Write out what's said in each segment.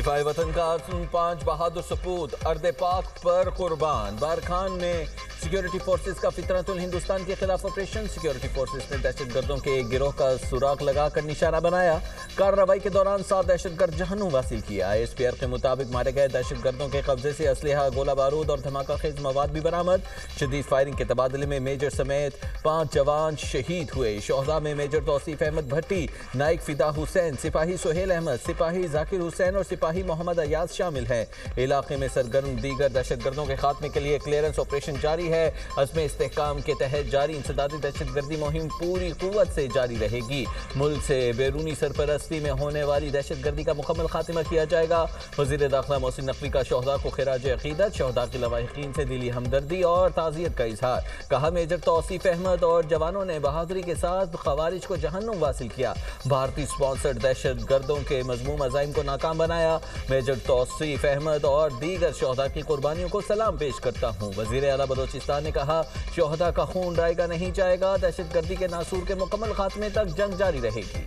दिफाए वतन का 5 बहादुर सपूत अर्द पाक पर कुर्बान। बारखान में सिक्योरिटी फोर्सेस का फितरतुल हिंदुस्तान के खिलाफ ऑपरेशन। सिक्योरिटी फोर्सेस ने दहशतगर्दों के एक गिरोह का सुराग लगाकर निशाना बनाया। कार्रवाई के दौरान 7 दहशतगर्द जहन्नुम हासिल किया। एसपीआर के मुताबिक मारे गए दहशतगर्दों के कब्जे से असलहा, गोला बारूद और धमाका खेज मवाद भी बरामद। शदीद फायरिंग के तबादले में मेजर समेत 5 जवान शहीद हुए। शोहदा में मेजर तौसीफ अहमद भट्टी, नाइक फिदा हुसैन, सिपाही सुहेल अहमद, सिपाही जाकिर हुसैन और सिपाही मोहम्मद अयाज शामिल हैं। इलाके में सरगर्म दीगर दहशतगर्दों के खात्मे के लिए क्लियरेंस ऑपरेशन जारी है। अज़्म इस्तेहकाम के तहत जारी इंसदादी दहशतगर्दी मुहिम पूरी कुव्वत से जारी रहेगी। मुल्क से बैरूनी सरपरस्ती में होने वाली दहशतगर्दी का मुकम्मल खात्मा किया जाएगा। वज़ीर दाखिला मोहसिन नकवी का शोहदा को खिराज अकीदत। शोहदा की लवाहिकीन से दिली हमदर्दी और ताज़ियत का इजहार। कहा, मेजर तौसीफ अहमद और जवानों ने बहादुरी के साथ खवारिज को जहन्नुम वासिल किया। भारतीय स्पॉन्सर्ड दहशतगर्दों के मज़मूम अज़ाइम को नाकाम बनाया। मेजर तौसीफ अहमद और दीगर शोहदा की कुर्बानियों को सलाम पेश करता हूँ। वज़ीर आला बलोचिस्तान ने कहा, शोहदा का खून रायगा नहीं जाएगा। दहशतगर्दी के नासूर के मुकम्मल खात्मे तक जंग जारी रहेगी।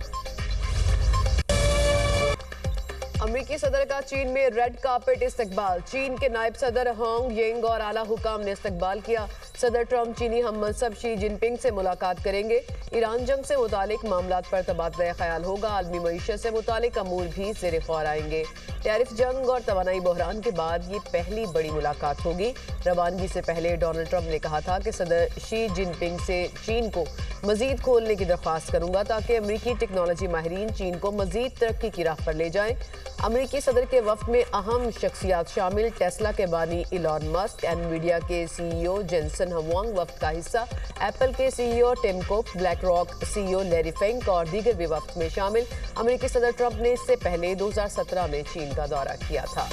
अमेरिकी सदर का चीन में रेड कार्पेट इस्तकबाल। चीन के नायब सदर होंग येंग और आला हुकाम ने इस्तकबाल किया। सदर ट्रंप चीनी हम मनसब शी जिनपिंग से मुलाकात करेंगे। ईरान जंग से मुतालिक मामलात पर तबादला ख्याल होगा। आलमी मईशत से मुतालिक अमूर भी ज़ेर ख्वार आएंगे। टैरिफ जंग और तवानाई बहरान के बाद ये पहली बड़ी मुलाकात होगी। रवानगी से पहले डोनाल्ड ट्रंप ने कहा था कि सदर शी जिनपिंग से चीन को मजीद खोलने की दरख्वास्त करूंगा ताकि अमरीकी टेक्नोलॉजी माहिरीन चीन को मजीद तरक्की की राह पर ले जाएं। अमरीकी सदर के वफ्द में अहम शख्सियात शामिल। टेस्ला के बानी इलॉन मस्क, एनवीडिया के सीईओ जेनसन हुआंग वफ्द का हिस्सा। एप्पल के CEO Tim Cook, BlackRock CEO Larry Fink और दीगर भी वफ्द में शामिल। अमरीकी सदर ट्रंप ने इससे पहले 2017 में चीन का दौरा किया था।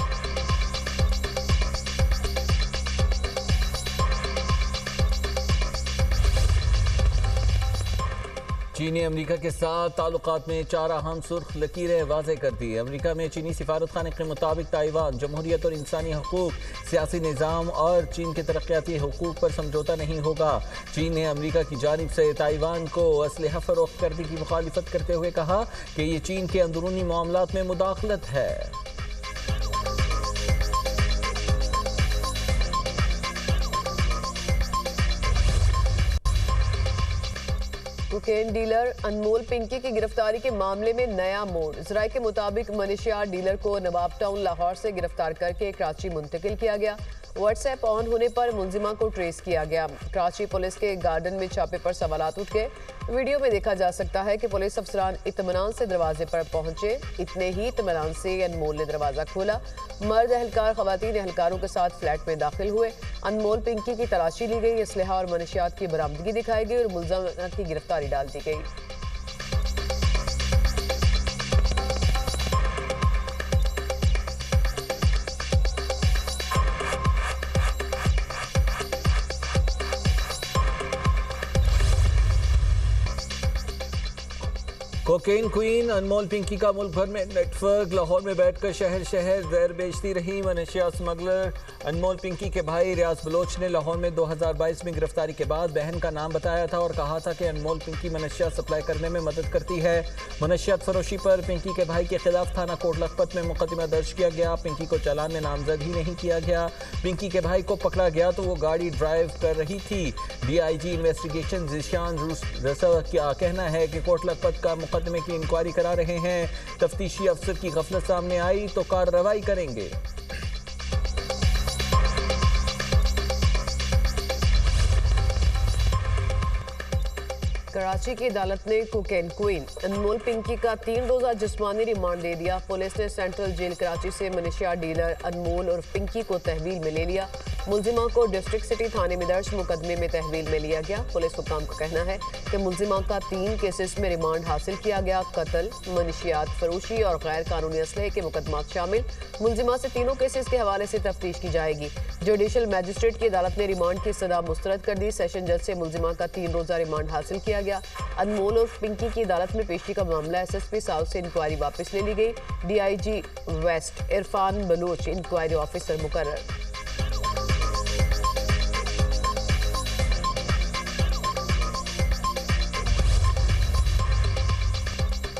चीन ने अमरीका के साथ ताल्लुकात में 4 अहम सुर्ख लकीरें वाज़ेह कर दी। अमरीका में चीनी सिफारत खाने के मुताबिक ताइवान, जमहूरियत और इंसानी हकूक, सियासी निज़ाम और चीन के तरक्याती हकूक पर समझौता नहीं होगा। चीन ने अमरीका की जानिब से ताइवान को असलहा फ़रोख्त करने की मुखालिफत करते हुए कहा कि ये चीन के अंदरूनी मामलात में मुदाखलत है। कोकेन डीलर अनमोल पिंकी की गिरफ्तारी के मामले में नया मोड़। ज़राए के मुताबिक मनशियात डीलर को नवाब टाउन लाहौर से गिरफ्तार करके कराची मुंतकिल किया गया। व्हाट्सएप ऑन होने पर मुलजिमा को ट्रेस किया गया। कराची पुलिस के गार्डन में छापे पर सवालात उठ गए। वीडियो में देखा जा सकता है कि पुलिस अफसरान इत्मीनान से दरवाजे पर पहुंचे। इतने ही इत्मीनान से अनमोल ने दरवाज़ा खोला। मर्द एहलकार खवातीन एहलकारों के साथ फ्लैट में दाखिल हुए। अनमोल पिंकी की तलाशी ली गई। असलहा और मनशियात की बरामदगी दिखाई गई और मुलज़िमा की गिरफ्तारी डाल दी गई। कोकेन क्वीन अनमोल पिंकी का मुल्क भर में नेटवर्क। लाहौर में बैठकर शहर शहर जहर बेचती रही मनशिया स्मगलर अनमोल पिंकी के भाई रियाज बलोच ने लाहौर में 2022 में गिरफ्तारी के बाद बहन का नाम बताया था और कहा था कि अनमोल पिंकी मनशिया सप्लाई करने में मदद करती है। मनशियात फरोशी पर पिंकी के भाई के खिलाफ थाना कोट लखपत में मुकदमा दर्ज किया गया। पिंकी को चालान में नामजद ही नहीं किया गया। पिंकी के भाई को पकड़ा गया तो वो गाड़ी ड्राइव कर रही थी। DIG इन्वेस्टिगेशन जिशान रसा का कहना है कि कोट लखपत का मुकदमे की इंक्वायरी करा रहे हैं। तफ्तीशी अफसर की गफलत सामने आई तो कार्रवाई करेंगे। कराची की अदालत ने कोकेन क्वीन अनमोल पिंकी का 3 रोज़ा जिस्मानी रिमांड दे दिया। पुलिस ने सेंट्रल जेल कराची से मनशिया डीलर अनमोल और पिंकी को तहवील में ले लिया। मुलजिमा को डिस्ट्रिक्ट सिटी थाने में दर्ज मुकदमे में तहवील में लिया गया। पुलिस हुकाम का कहना है कि मुलजिमा का 3 केसेस में रिमांड हासिल किया गया। कत्ल, मनशियात फरोशी और गैर कानूनी असलहे के मुकदमात शामिल। मुलजिमा से तीनों केसेस के हवाले से तफ्तीश की जाएगी। जुडिशल मजिस्ट्रेट की अदालत ने रिमांड की सजा मुस्तरद कर दी। सेशन जज से मुलजिमा का 3 रोज़ा रिमांड हासिल किया गया। अनमोल और पिंकी की अदालत में पेशी का मामला SSP साउथ से इंक्वायरी वापस ले ली गई। DIG west Irfan Baloch inquiry officer मुकर्रर।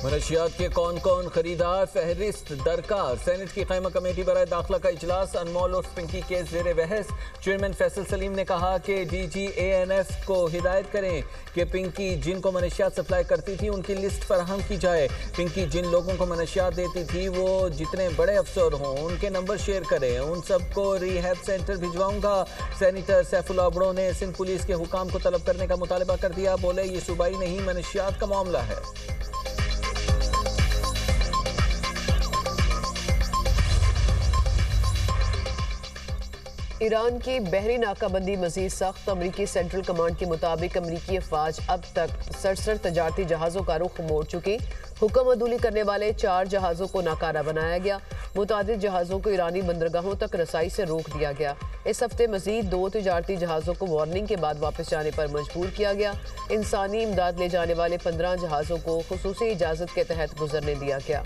मनशियात के कौन कौन खरीदार, फहरिस्त दरकार। सेनेट की क़ैमा कमेटी बराए दाखिला का इजलास अनमोल और पिंकी के ज़ेर बहस। चेयरमैन फैसल सलीम ने कहा कि DGANF को हिदायत करें कि पिंकी जिनको मनशियात सप्लाई करती थी उनकी लिस्ट फराहम की जाए। पिंकी जिन लोगों को मनशियात देती थी वो जितने बड़े अफसर हों उनके नंबर शेयर करें, उन सबको रिहैब सेंटर भिजवाऊंगा। सेनेटर सैफुल्लाह अबड़ो ने सिंध पुलिस के हुकाम को तलब करने का मुतालबा कर दिया। बोले ये सूबाई नहीं मनशियात का मामला है। ईरान की बहरी नाकाबंदी मजीद सख्त। अमरीकी सेंट्रल कमांड के मुताबिक अमरीकी अफवाज अब तक 67 तजारती जहाज़ों का रुख मोड़ चुकी। हुक्म अदूली करने वाले 4 जहाज़ों को नाकारा बनाया गया। मुतादिद जहाज़ों को ईरानी बंदरगाहों तक रसाई से रोक दिया गया। इस हफ्ते मजीद 2 तजारती जहाज़ों को वार्निंग के बाद वापस जाने पर मजबूर किया गया। इंसानी इमदाद ले जाने वाले 15 जहाज़ों को खुसूसी इजाज़त के तहत गुजरने दिया गया।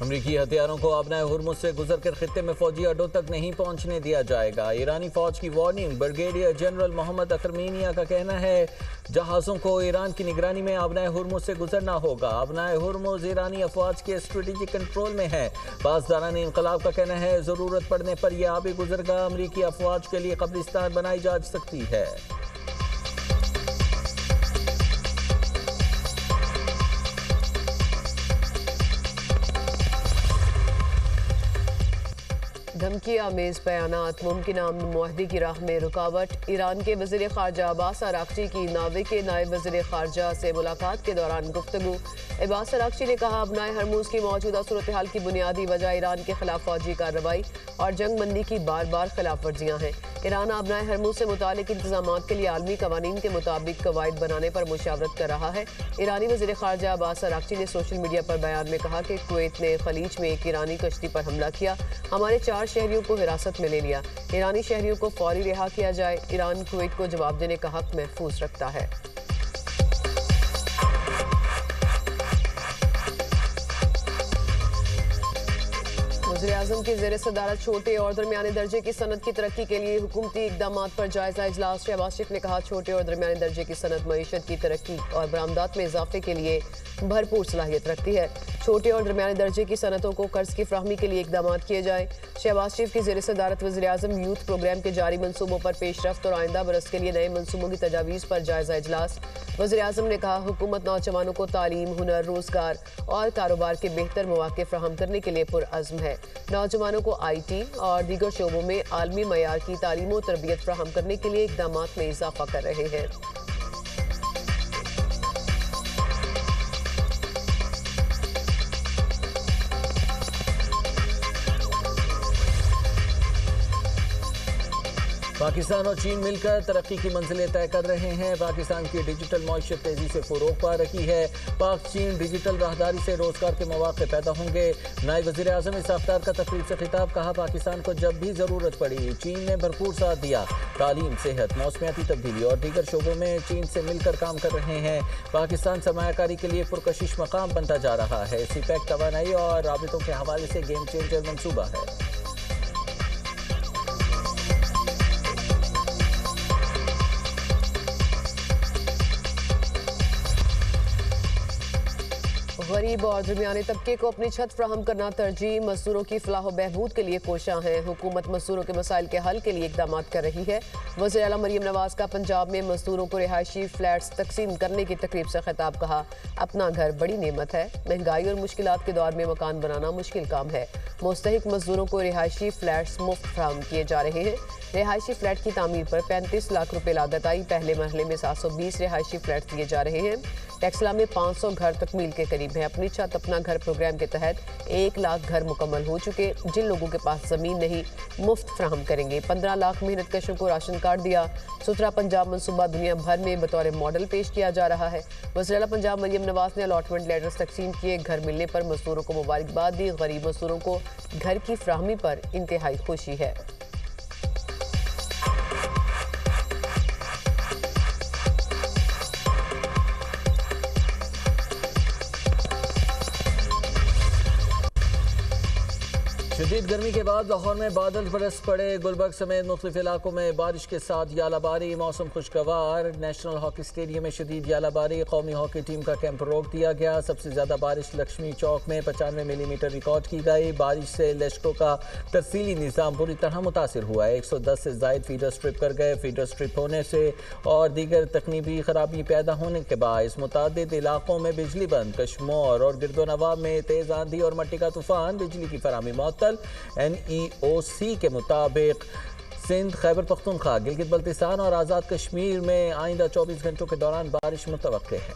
अमरीकी हथियारों को अपनाए हुर्मुज़ से गुजरकर खित्ते में फौजी अड्डों तक नहीं पहुंचने दिया जाएगा। ईरानी फौज की वार्निंग। ब्रिगेडियर जनरल मोहम्मद अखरमीनिया का कहना है जहाज़ों को ईरान की निगरानी में अपनाए हुर्मुज़ से गुजरना होगा। अपनाए हुर्मुज़ ईरानी अफवाज के स्ट्रेटेजिक कंट्रोल में है। बाज़दारान इनकलाब का कहना है ज़रूरत पड़ने पर यह आबी गुजरगा अमरीकी अफवाज के लिए कब्रिस्तान बनाई जा सकती है। धमकी आमेज बयानात। मुमकिन अमन मुआहदे की राह में रुकावट। ईरान के वज़ीर ख़ारजा अब्बास अराग़ची की नावे के नायब वज़ीर ख़ारजा से मुलाकात के दौरान गुफ्तगू। अब्बास अराग़ची ने कहा अपनाए हरमुज़ की मौजूदा सूरत हाल की बुनियादी वजह ईरान के खिलाफ फौजी कार्रवाई और जंग बंदी की बार बार खिलाफ वर्जियाँ हैं। ईरान अपनाए हरमुज़ से मुतालिक इंतजामात के लिए आलमी कवानीन के मुताबिक कवायद बनाने पर मुशावरत कर रहा है। ईरानी वज़ीर ख़ारजा अब्बास अराग़ची ने सोशल मीडिया पर बयान में कहा कि कुवैत ने खलीज में एक ईरानी कश्ती पर हमला किया, हमारे 4 शहरियों को हिरासत में ले लिया। ईरानी शहरियों को फौरी रिहा किया जाए। ईरान कुवैत को जवाब देने का हक महफूज रखता है। वज़ीर-ए-आज़म की ज़ेर सदारत छोटे और दरमियाने दर्जे की सनत की तरक्की के लिए हुकूमती इक़दामात पर जायज़ा इजलास। शहबाज शरीफ ने कहा छोटे और दरमियाने दर्जे की सनत मईशत की तरक्की और बरामदात में इजाफे के लिए भरपूर सलाहियत रखती है। छोटे और दरमियाने दर्जे की सनतों को कर्ज की फ्राहमी के लिए इक़दामात किए जाएँ। शहबाज शरीफ की ज़ेर सदारत वज़ीर-ए-आज़म यूथ प्रोग्राम के जारी मनसूबों पर पेशरफ्त और आइंदा बरस के लिए नए मनसूबों की तजावीज़ पर जायज़ा इजलास। वज़ीर-ए-आज़म ने कहा हुकूमत नौजवानों को तालीम, हुनर, रोज़गार और कारोबार के बेहतर मौक़े फ़राहम करने के लिए पुरअज़्म है। नौजवानों को IT और दीगर शोबों में आलमी मयार की तालीम और तरबियत फ़राहम करने के लिए इक़दामात में इजाफ़ा कर रहे हैं। पाकिस्तान और चीन मिलकर तरक्की की मंजिलें तय कर रहे हैं। पाकिस्तान की डिजिटल मईशत तेजी से फ़रोग़ पा रही है। पाक चीन डिजिटल राहदारी से रोज़गार के मौक़े पैदा होंगे। नायब वज़ीर-ए-आज़म इस अफ्तार का तकरीब से खिताब। कहा पाकिस्तान को जब भी ज़रूरत पड़ी चीन ने भरपूर साथ दिया। तालीम, सेहत, मौसमियाती तब्दीली और दीगर शोबों में चीन से मिलकर काम कर रहे हैं। पाकिस्तान सरमायाकारी के लिए पुरकशिश मकाम बनता जा रहा है। सीपैक तवानाई और राबितों के हवाले से गेम चेंजर मनसूबा है। गरीब और दरमियाने तबके को अपनी छत फ्राहम करना तरजीह। मजदूरों की फलाह व बहबूद के लिए कोशां है। हुकूमत मजदूरों के मसाइल के हल के लिए इक़दामात कर रही है। वज़ीर आला मरियम नवाज का पंजाब में मजदूरों को रिहायशी फ्लैट्स तकसीम करने की तकरीब से खिताब। कहा अपना घर बड़ी नेमत है, महंगाई और मुश्किलात के दौर में मकान बनाना मुश्किल काम है। मुस्तहिक मजदूरों को रिहायशी फ्लैट्स मुफ्त फ्राहम किए जा रहे हैं। रिहायशी फ्लैट की तामीर पर 35 लाख रुपए लागत आई। पहले मरहले में 720 रिहायशी फ्लैट दिए जा रहे हैं। टेक्सला में 500 घर तकमील के करीब है। अपनी छत अपना घर प्रोग्राम के तहत 1 लाख घर मुकम्मल हो चुके। जिन लोगों के पास ज़मीन नहीं मुफ्त फ्राहम करेंगे। 15 लाख मेहनत कशों को राशन कार्ड दिया। सुथरा पंजाब मनसूबा दुनिया भर में बतौर मॉडल पेश किया जा रहा है। वज़ीर आला पंजाब मरियम नवाज ने अलॉटमेंट लेटर्स तकसीम किए। घर मिलने पर मजदूरों को मुबारकबाद दी। गरीब मजदूरों को घर की फ्राहमी पर इंतहाई खुशी है। शदीद गर्मी के बाद लाहौर में बादल बरस पड़े। गुलबर्ग समेत मुख्तलिफ इलाकों में बारिश के साथ यालाबारी, मौसम खुशगवार। नेशनल हॉकी स्टेडियम में शदीद यालाबारी, कौमी हॉकी टीम का कैंप रोक दिया गया। सबसे ज्यादा बारिश लक्ष्मी चौक में 95 मिलीमीटर रिकॉर्ड की गई। बारिश से लश्कों का तरसीली निज़ाम पूरी तरह मुतासर हुआ है। 110 से जायद फीडर स्ट्रिप कर गए। फीडर स्ट्रिप होने से और दीगर तकनीकी खराबी पैदा होने के बायस मुतादिद इलाकों में बिजली बंद। कश्मोर और गिरदोनवाब में तेज आंधी और मट्टी का तूफान, बिजली की फराहमी मअतल। NEOC के मुताबिक सिंध, खैबर पख्तूनख्वा, गिलगित बल्तिस्तान और आज़ाद कश्मीर में आइंदा 24 घंटों के दौरान बारिश मुतवक्के है।